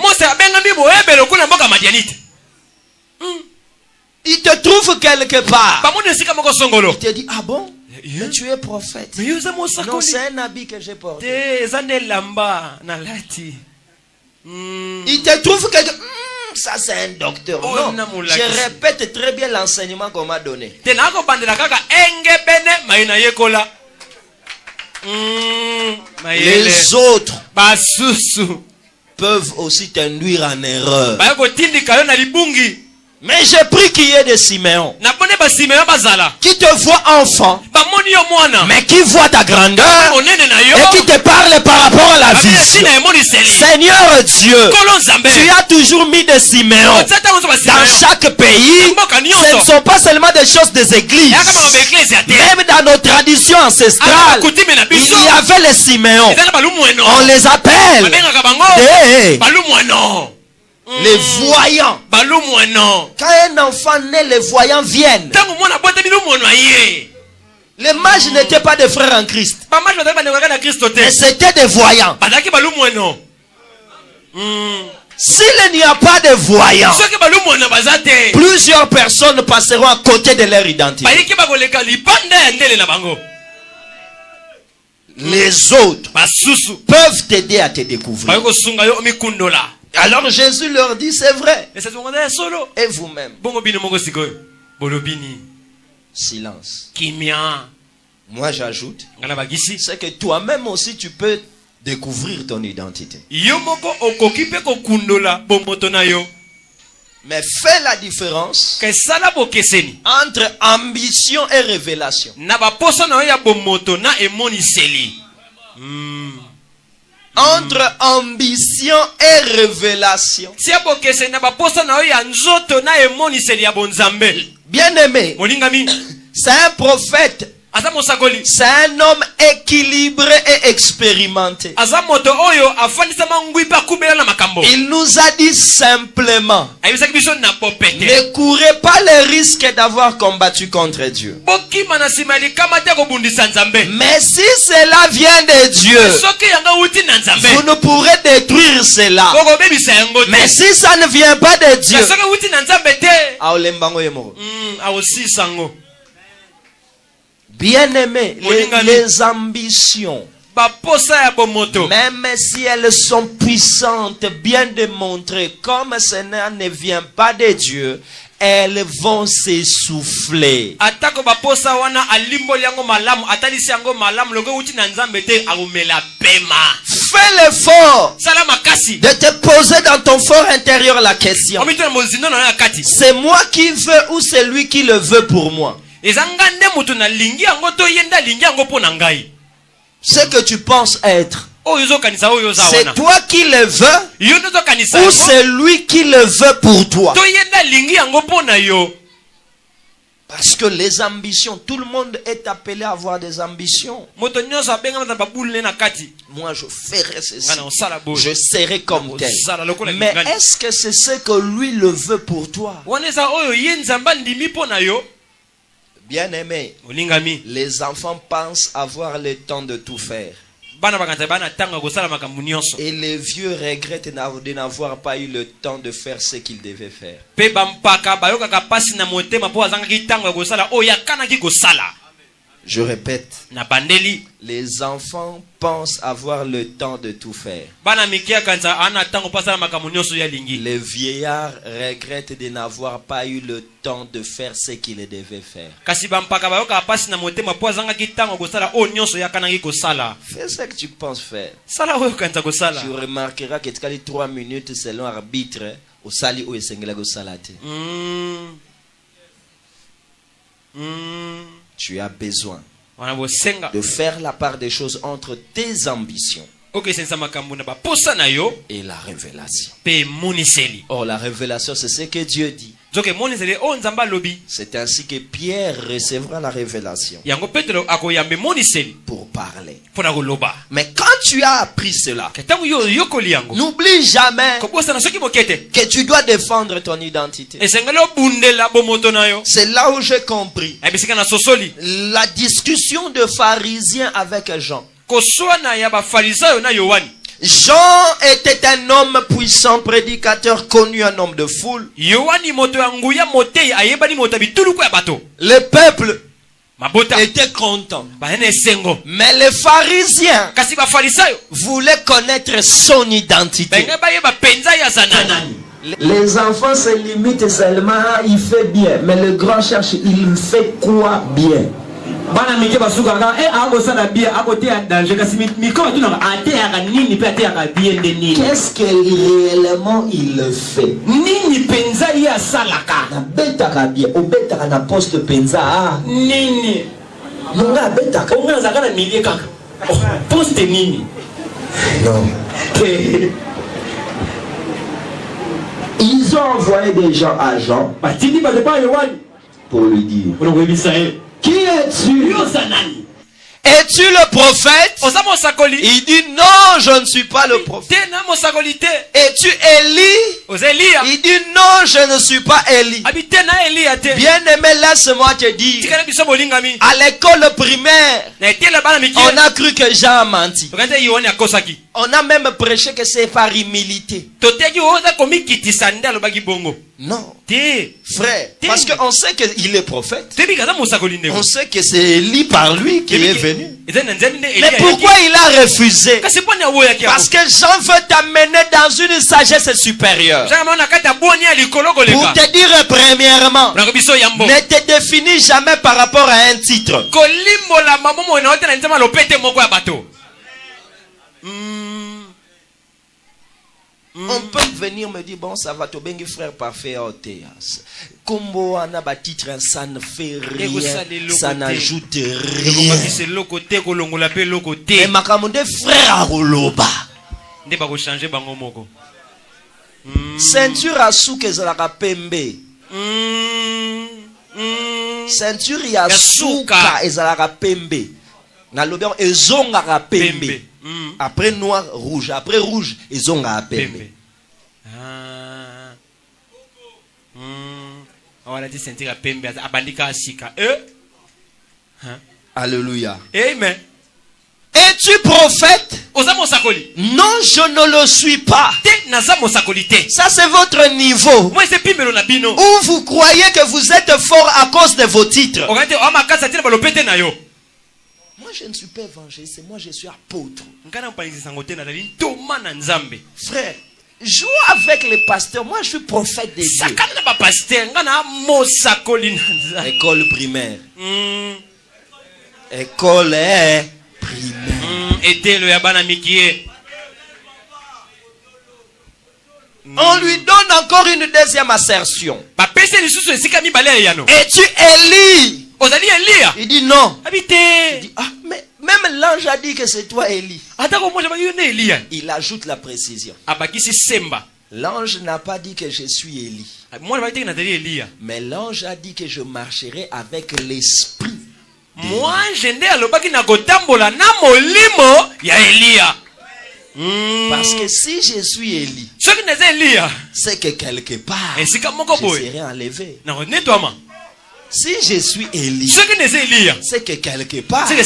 Il te trouve quelque part. Il te dit, ah bon? Mais tu es prophète. Non, c'est un habit que j'ai porté. Il te trouve que ça c'est un docteur. Non, je répète très bien l'enseignement qu'on m'a donné. Les autres peuvent aussi t'induire en erreur. Mais j'ai pris qu'il y ait des Siméon Na bone ba Simeon bazala. qui te voient enfant, Ba moni yo mwana. mais qui voient ta grandeur Onene na yo. et qui te parlent par rapport à la Ba vision. sina emoni seli. Seigneur Dieu, Kolo Nzambe. tu as toujours mis des Siméon Otata onzo ba Simeon. dans chaque pays. Ce ne sont pas seulement des choses des églises. Ya kama ba ecclesia te. Même dans nos traditions ancestrales, Kutime na il biso. y avait les Siméon. Ezala ba lumweno. On les appelle Babenga bango. des Ba lumweno. les voyants. Ba lumweno. Quand un enfant naît, les voyants viennent. Tangu mwana bote bi lumweno aye. Les mages n'étaient pas des frères en Christ, Ba maji ba ba na Kristo te. mais c'était des voyants. Badaki ba lumweno. S'il n'y a pas de voyants, Soki ba lumweno bazate. plusieurs personnes passeront à côté de leur identité. Bayiki ba koleka libanda ya ndele na bango. Les autres Basusu. peuvent t'aider à te découvrir. Bayiko sunga yo mikundola. Alors Jésus leur dit, c'est vrai. Et c'est zonga solo. Et vous-même, Bongo bino mongo sikoyo. Bolobini. silence. Kimia. Moi j'ajoute, Ngana bagisi. c'est que toi-même aussi tu peux découvrir ton identité. Yo moko okoki pe kokundola bomoto na yo. Mais fais la différence Ke sala bokeseni. entre ambition et révélation. Na ba poso na yo ya bomoto na emoniseli. Entre ambition et révélation. Si abokeseni na ba poso na yo ya nzoto na emoniseli ya bonzambe. Bien-aimé, Molingami. c'est un prophète. Aza mosakoli. C'est un homme équilibré et expérimenté. Aza moto oyo afandisa mangui pa kubela na makambo. Il nous a dit simplement, Ayibisaki biso na popete. ne courez pas le risque d'avoir combattu contre Dieu. Bokima na simali kama te kobundisa nzambe. Mais si cela vient de Dieu, Soki yanga uti na nzambe. vous ne pourrez détruire cela. Koko bebisa yango te. Mais si ça ne vient pas de Dieu, Na soki uti na nzambe te. aolembango yemoko. Awosisa ngo. Bien-aimés, les ambitions, Baposa ya bomoto. même si elles sont puissantes, bien démontrées, comme cela ne vient pas de Dieu, elles vont s'essouffler. Atako baposa wana alimboli yango malamu. Atalisi yango malamu. Longo uti na nzambe te. Aumela pema. Fais l'effort Sala makasi. de te poser dans ton fort intérieur la question. Omito na mozindo na ya kati. C'est moi qui veux ou c'est lui qui le veut pour moi? Ezanga nde mutu na lingi yango to yenda lingi yango po na ngai. Ce que tu penses être, Oyo zo kanisa oyo za c'est wana. toi qui le veux Yo no zo kanisa ou yango. c'est lui qui le veut pour toi? To yenda lingi yango po na yo. Parce que les ambitions, tout le monde est appelé à avoir des ambitions. Moto nyonso abenga na babule na kati. Moi, je ferai ceci. Ngana osala boyo. Je serai comme tel. Osala lokola Mais lingani. est-ce que c'est ce que lui le veut pour toi? Waneza oyo ye nzamba ndimi po na yo. Bien-aimé, Olingami. les enfants pensent avoir le temps de tout faire. Bana bakanta bana tanga kosala makambo nyonso. Et les vieux regrettent de n'avoir pas eu le temps de faire ce qu'ils devaient faire. Pe bampaka bayokaka pasi na motema po azangaki tango kosala oyo yakanaki kosala. Je répète, Na bandeli les enfants pensent avoir le temps de tout faire. bana mikia kanza ana tango pasala makambo nyonso ya lingi. Les vieillards regrettent de n'avoir pas eu le temps de faire ce qu'ils devaient faire. Kasi bampaka bayokaka pasi na motema po azangaki tango kosala oyo nyonso yakanaki kosala. Fais ce que tu penses faire. Sala oyo kanza kosala. Tu remarqueras que tu as 3 minutes selon arbitre au sali ou esengela go salate. Tu as besoin Wana bosenga. de faire la part des choses entre tes ambitions Ok sensa makambo na baposa na yo et la révélation. pe moniseli. Or, la révélation, c'est ce que Dieu dit. Zoke moniseli o nzamba lobi. C'est ainsi que Pierre recevra la révélation Yango Petro akoyambe moniseli pour parler. pona koloba. Mais quand tu as appris cela, Ketango yo yokoli yango. n'oublie jamais Kobosa na soki mokete. que tu dois défendre ton identité. Esengelo bundela bomoto na yo. C'est là où j'ai compris Ebisika na sosoli. la discussion de pharisiens avec Jean. Koswana ya bafarisayo na Yohani. Jean était un homme puissant, prédicateur, connu, un homme de foule. Yohani moto ya nguya motei ayebani moto bituluko ya bato. Le peuple Mabota était content. bahene sengo. Mais les pharisiens Kasi bafarisayo voulaient connaître son identité. benga bayeba penza ya zanani. Les enfants se limitent seulement, il fait bien. Mais le grand cherche, il fait quoi bien? bana mike basuka ka akosala bien akote ya danger kasi mikoma tuna ateyaka nini pe ateyaka bien de nini. Qu'est-ce que réellement il fait? Nini penza ye asalaka Na betaka bien, obetaka na poste penza nini nonga betaka onga zaka na milie kaka poste nini. non. Ils ont envoyé des gens à Jean batindi bato pa Yohani pour lui dire, onokoyebisa ye qui es-tu? yoza nani. Es-tu le prophète? Oza mosakoli. Il dit non, je ne suis pas le prophète. Te na mosakoli te. Es-tu Élie? Oza Elia. Il dit non, je ne suis pas Élie. Abi te na Elia te. Bien-aimé, laisse-moi te dire, Tikana biso bolingami. à l'école primaire, Na etela bana miki. on a cru que Jean a menti. Okante Yohani akosaki. On a même prêché que c'est par humilité. Toteki oza komikitisa nde alobaki bongo. Non, Te. frère, parce qu'on sait qu'il est prophète. Te bikaza mosakoli ndeko. On sait que c'est Élie par lui qui est venu. Mais Mais pourquoi il a refusé? Parce que Jean veut t'amener dans une sagesse supérieure. Pour te dire premièrement, ne te définis jamais par rapport à un titre. On peut venir me dire, bon, ça va, ton bengi frère parfait, oh, théas. Combo, on a ba titre, ça ne fait rien, ça n'ajoute rien. Mais ma camonde frère à Roloba. Ceinture à souk et zalaka pembe. Ceinture ya souka et zalaka pembe. Na lobion et zonga pembe. Après noir, rouge. Après rouge, ils ont à pembe. Alléluia. Amen. Es-tu prophète? Non, je ne le suis pas. Ça, c'est votre niveau. Où vous croyez que vous êtes fort à cause de vos titres. Moi, je ne suis pas évangéliste, moi, je suis apôtre. Frère, joue avec les pasteurs. Moi, je suis prophète de Dieu. École primaire. École primaire. On lui donne encore une deuxième assertion. Es-tu Élie? Il dit non. Il dit, ah, mais même l'ange a dit que c'est toi Élie. Il ajoute la précision. L'ange n'a pas dit que je suis Élie. Mais l'ange a dit que je marcherai avec l'esprit. Parce que si je suis Élie, c'est que quelque part, je serai enlevé. Si je suis Élie, c'est que quelque part, il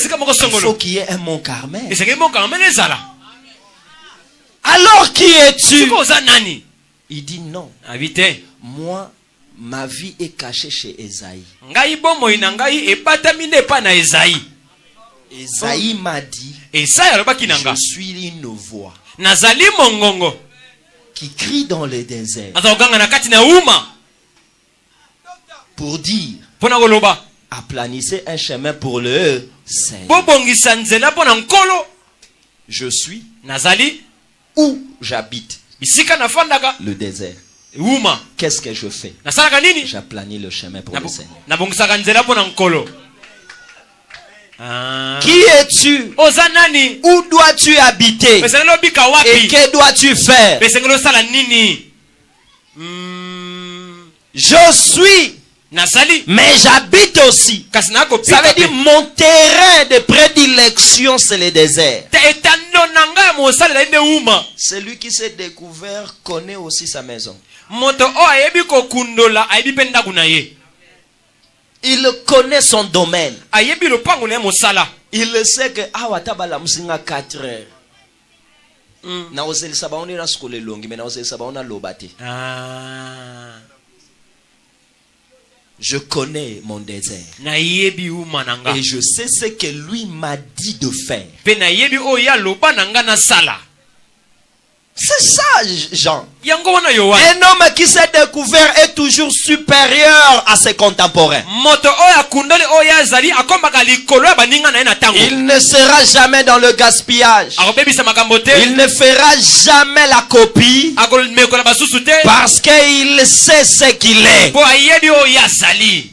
faut qu'il y ait un mont Carmel. Alors qui es-tu? Il dit non. Moi, ma vie est cachée chez Esaïe. Esaïe m'a dit, je suis une voix qui crie dans le désert pour dire, aplanissez un chemin pour le Seigneur. Je suis où j'habite, le désert. Qu'est-ce que je fais? J'aplanis le chemin pour le Seigneur. Qui es-tu? Où dois-tu habiter? Et que dois-tu faire? Je suis, mais j'habite aussi. Ça veut dire mon terrain de prédilection, c'est le désert. Celui qui s'est découvert connaît aussi sa maison. Il connaît son domaine. Il sait que awatabala musinga 4 heures. Na oseli sabaoni na skole longi, mais na oseli sabaona lobate. Je connais mon désert. Et je sais ce que lui m'a dit de faire. C'est ça Jean. yango wana Yohana Un homme qui s'est découvert est toujours supérieur à ses contemporains. moto oyo akundoli oyo azali akombaka likolo ya baninga na ye na ntango Il ne sera jamais dans le gaspillage. akobebisa makambo te Il ne fera jamais la copie akomekola basusu te parce qu'il sait ce qu'il est. mpo ayebi oyo azali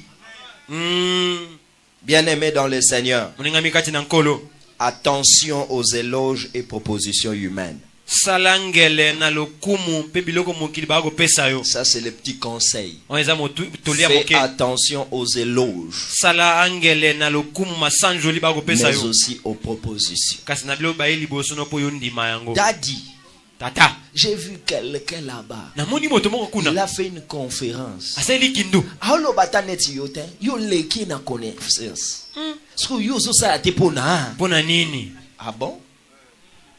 Bien-aimé dans le Seigneur, moningami kati na nkolo attention aux éloges et propositions humaines. sala ngele na lokumu mpe biloko mokili bakopesa yo Ça, c'est le petit conseil. oyo eza tolia Fais moke attention aux éloges, sala angele na lokumu masanjoli bakopesa mais yo aussi aux propositions. kasi na biloko baye liboso no mpo yo ndima yango Daddy, tata j'ai vu quelqu'un là-bas. namoni moto moko Il kuna a fait une conférence. asali kindu Aolo bataneti yote, yo leki na connaissance. Parce que yo so ça te pona. mpo na nini Ah bon?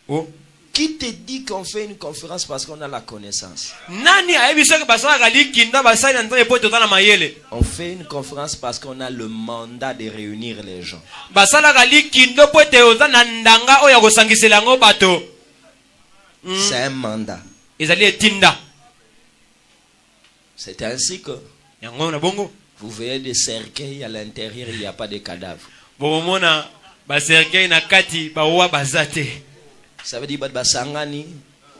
o Qui te dit qu'on fait une conférence parce qu'on a la connaissance? nani ayebi soki basalaka likinda basali na nzambe mpo toza na mayele On fait une conférence parce qu'on a le mandat de réunir les gens. basalaka likindo mpo ete oza na ndanga oyo ya kosangisela yango bato C'est un mandat. ezali etinda C'est ainsi que yango na bongo vous voyez des cercueils à l'intérieur, il n'y a pas de cadavres. bomomona baserkei na kati bawa baza te Ça veut dire que basangani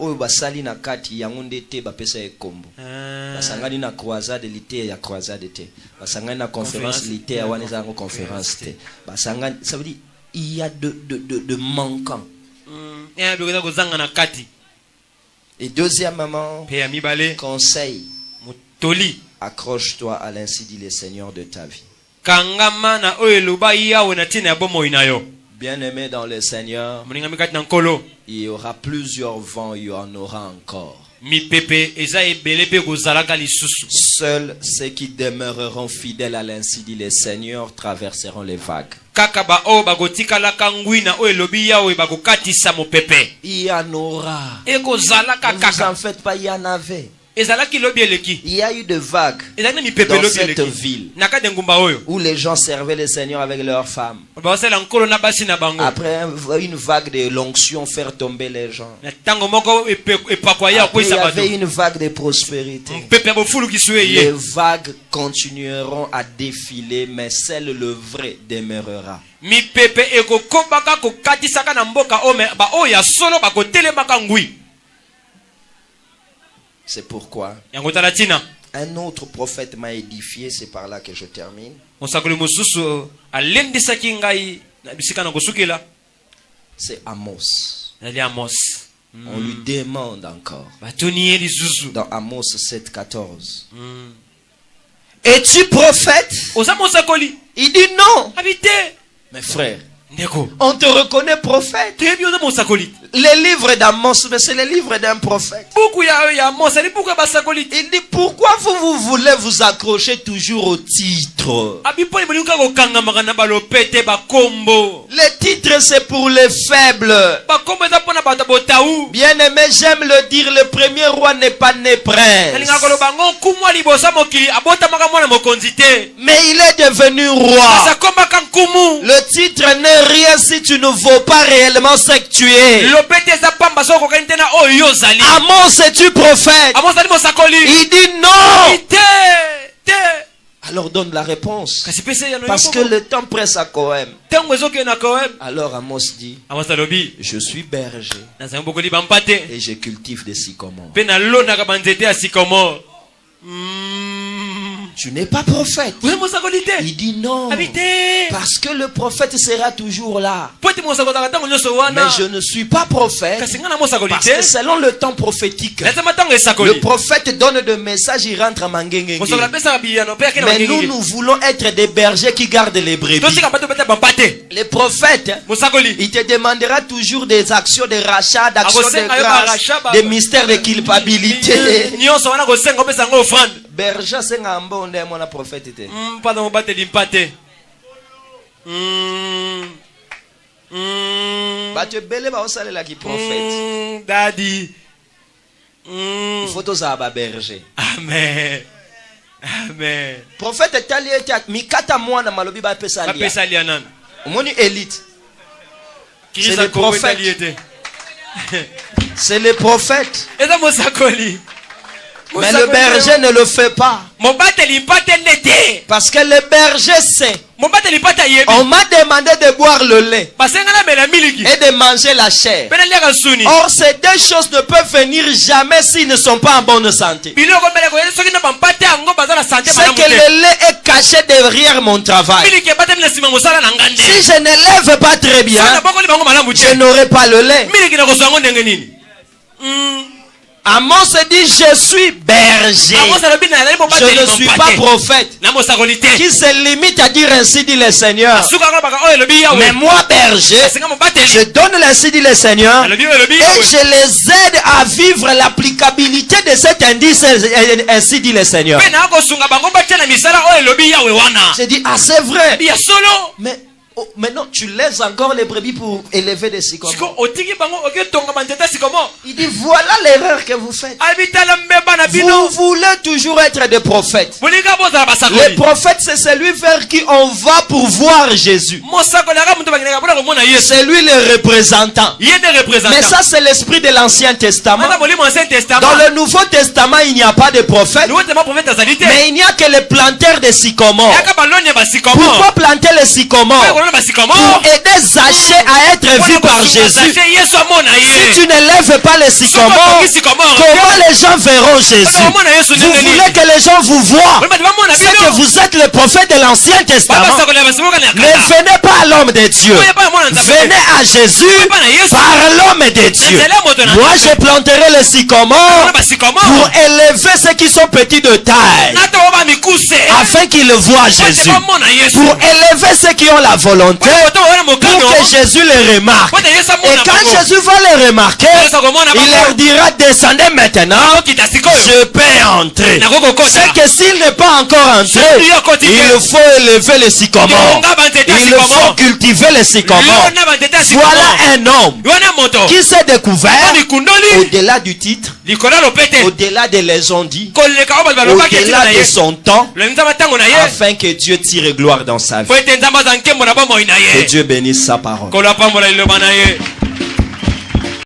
oyo basali na kati yango nde te bapesa ekombo. Basangani na croisade lité ya croisade te. Basangani na conférence lité ya wana zango conférence te. Basangani, ça veut dire il y a de manquants. ya bikoza kozanga na kati Et deuxièmement, mpe ya mibale conseil, motoli accroche-toi à l'ainsi dit le Seigneur de ta vie. kangama na oyo eloba yawe na ntina ya bomoi na yo Bien-aimé dans le Seigneur, moningami kati na nkolo il y aura plusieurs vents, il y en aura encore. mipepe eza ebele mpe kozalaka lisusu Seuls ceux qui demeureront fidèles à l'ainsi dit le Seigneur traverseront les vagues. kaka baoyo bakotikalaka ngwina oyo elobi yawe bakokatisa mopepe Il y en aura. ekozalaka Ne vous en kaka faites pas, il y en avait. ezalaki lobi eleki Il y a eu des vagues ezalaki na mipepe dans lobi cette eleki ville na kati ya ngumba oyo où les gens servaient le Seigneur avec leurs femmes. basala nkolo na basi na bango Après une vague de l'onction, faire tomber les gens. na ntango moko epakwa ye Après, il y akwisa bato avait une vague de prospérité. mpepe ya bofulukisu Les eye vagues continueront à défiler, mais seul le vrai demeurera. mipepe ekokobaka kokatisaka na mboka oyo baoyo ya solo bakotelemaka ngwi C'est pourquoi yango tala ntina un autre prophète m'a édifié, c'est par là que je termine. mosakoli mosusu alendisaki ngai na bisika na kosukela C'est Amos. ezali amos On lui demande encore. batuni ye lisusu Dans Amos 7,14. Es-tu prophète? oza mosakoli Il dit non. abi te Mes frères, ndeko on te reconnaît prophète. toyebi oza mosakoli Les livres d'Amos, mais c'est les livres d'un prophète. buku ya amos ali buku ya basakoli te Il dit pourquoi vous voulez vous accrocher toujours au titre? abi mpo bolingi kaka kokangamaka na balopete bakombo Les titres, c'est pour les faibles. bakombo eza mpo na bato ya botau Bien-aimé, j'aime le dire, le premier roi n'est pas né prince. nalingaka koloba ngo nkumu alibosa mokili abotamaka mwana mokonzi te Mais il est devenu roi. asakombaka nkumu Le titre n'est rien si tu ne vaux pas réellement ce que tu es. lopete eza pamba soki okokani te na oyo yo ozali Amos, es-tu prophète? amos ali mosakoli Il dit non. te Alors donne la réponse. kasi pesa yano Parce que le temps presse à Coëm. ntango ezokende na koem Alors Amos dit, amos alobi je suis berger nazangi bokoli bampa te et je cultive des sycomores. mpe nalonaka banzete ya sikomore Tu n'es pas prophète. oza mosakoli te Il dit non. abi te Parce que le prophète sera toujours là. po ete mosakoli azalaka ntango nyonso Mais wana je ne suis pas prophète. kasi nga na mosakoli Parce que te selon le temps prophétique, nazama ntango le esakoli prophète donne des messages, il rentre à Mangengenge. mosakoli apesaka biyano mpe akende Mais nous, bakengenge nous voulons être des bergers qui gardent les brebis. tosika bato bete bampa te Les prophètes, mosakoli il te demandera toujours des actions de rachat, d'actions de akosenga yo grâce, barachat des mystères de culpabilité. nyonso wana kosenga opesa yango offrande Berger, c'est un bon nde mon prophète. mpana mobateli mpa te Bato ebele baosalelaki prophète. dadi Il faut tozala baberger. amen amen Prophète etali ete mikata mwana malobi bapesa lia. bapesa lia nani Omoni élite. kirisa le kongo prophète. etali ete C'est le prophète. eza mosakoli. Mais le berger ne le fait pas. Mobateli mpate ndete. Parce que le berger sait. Mobateli mpate yebi. On m'a demandé de boire le lait Basengana mela miliki. et de manger la chair. Pena liaka suni. Or, ces deux choses ne peuvent venir jamais s'ils ne sont pas en bonne santé. Biloko mbele ko soki na bampate ango bazala santé C'est malamu que te. le lait est caché derrière mon travail. Miliki mpate na sima mosala na ngande. Si je ne lève pas très bien, Sana boko li bango malamu te. je n'aurai pas le lait. Miliki na kosango ndenge nini? Amos se dit, je suis berger. Je ne suis pas prophète qui se limite à dire ainsi dit le Seigneur. Mais moi, berger, je donne ainsi dit le Seigneur et je les aide à vivre l'applicabilité de cet indice ainsi dit le Seigneur. J'ai dit, ah c'est vrai. Mais oh, maintenant tu laisses encore les brebis pour élever des sycomores. Il dit voilà l'erreur que vous faites. Vous voulez toujours être des prophètes. Le prophète c'est celui vers qui on va pour voir Jésus. C'est lui le représentant. Mais ça c'est l'esprit de l'Ancien Testament. Dans le Nouveau Testament il n'y a pas de prophète. Mais il n'y a que les planteurs de sycomores. Pourquoi planter les sycomores? Pour aider Zachée à être vu par Jésus. Si tu ne lèves pas les sycomores, comment les gens verront Jésus? Vous voulez que les gens vous voient. C'est que vous êtes le prophète de l'Ancien Testament. Ne venez pas à l'homme de Dieu. Venez à Jésus par l'homme de Dieu. Moi je planterai les sycomores pour élever ceux qui sont petits de taille, afin qu'ils voient Jésus. Pour élever ceux qui ont la volonté, pour que Jésus les remarque. Et quand Jésus va les remarquer, il leur dira descendez maintenant, je peux entrer. C'est que s'il n'est pas encore entré, il faut élever les sycomores. Il faut cultiver les sycomores. Voilà un homme qui s'est découvert au-delà du titre, au-delà de les ondits, au-delà de son temps, afin que Dieu tire gloire dans sa vie. Que Dieu bénisse sa parole.